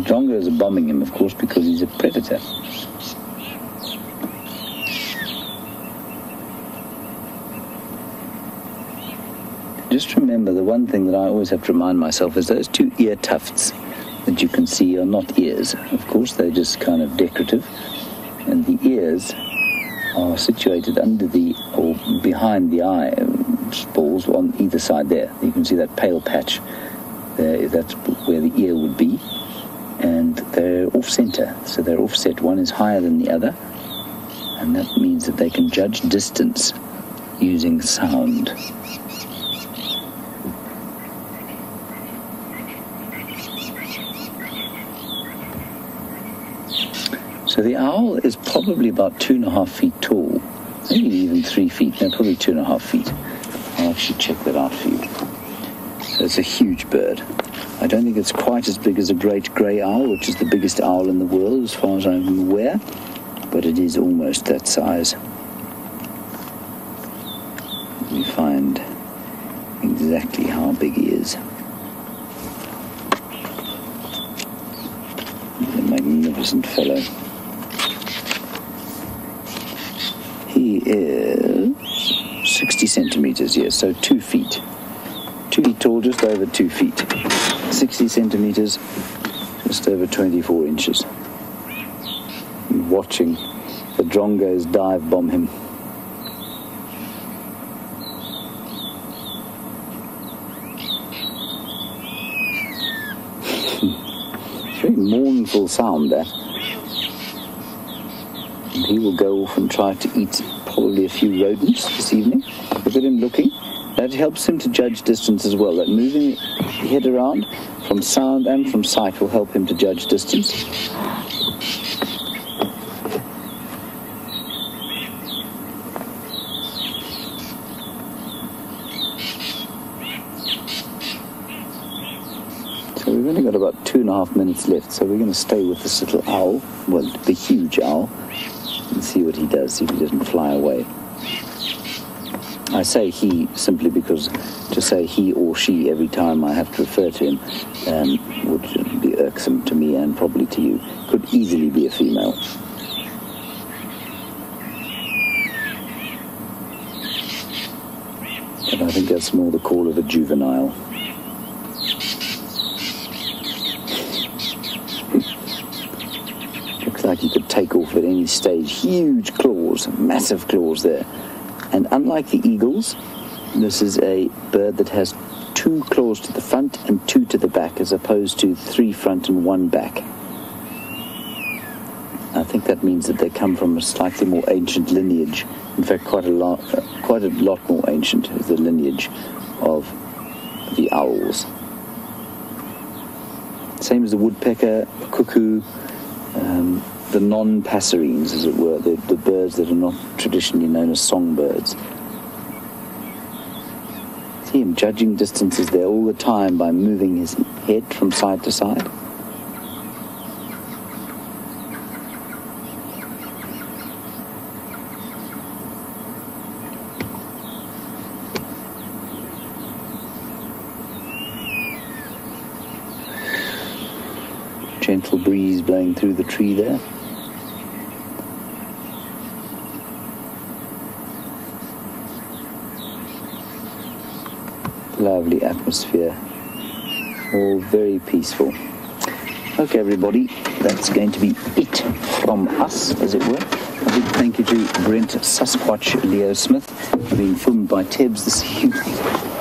drongos are bombing him, of course, because he's a predator. Just remember, the one thing that I always have to remind myself is those two ear tufts that you can see are not ears. Of course, they're just kind of decorative. And the ears are situated under the, or behind the eye balls on either side there. You can see that pale patch there, that's where the ear would be. And they're off-center, so they're offset. One is higher than the other, and that means that they can judge distance using sound. So the owl is probably about 2.5 feet tall, maybe even 3 feet. No, probably 2.5 feet. I'll actually check that out for you. So it's a huge bird. I don't think it's quite as big as a great grey owl, which is the biggest owl in the world as far as I'm aware, but it is almost that size. We find exactly how big he is. He's a magnificent fellow. He is 60 centimeters, yes, so 2 feet. 2 feet tall, just over 2 feet. 60 centimeters, just over 24 inches. And watching the drongos dive bomb him. It's a very mournful sound, that. And he will go off and try to eat probably a few rodents this evening. Look at him looking. That helps him to judge distance as well. That moving the head around from sound and from sight will help him to judge distance. So we've only got about 2.5 minutes left, so we're going to stay with this little owl, well, the huge owl, and see what he does, see if he doesn't fly away. I say he simply because to say he or she every time I have to refer to him would be irksome to me and probably to you. Could easily be a female. But I think that's more the call of a juvenile. Looks like he could take off at any stage. Huge claws, massive claws there. And unlike the eagles, this is a bird that has 2 claws to the front and 2 to the back, as opposed to 3 front and 1 back. I think that means that they come from a slightly more ancient lineage. In fact, quite a lot more ancient is the lineage of the owls. Same as the woodpecker, cuckoo, the non-passerines, as it were, the birds that are not traditionally known as songbirds. See him judging distances there all the time by moving his head from side to side. Gentle breeze blowing through the tree there. Lovely atmosphere, all very peaceful. Okay, everybody, that's going to be it from us, as it were. A big thank you to Brent Sasquatch Leo Smith for being filmed by Tebbs this evening.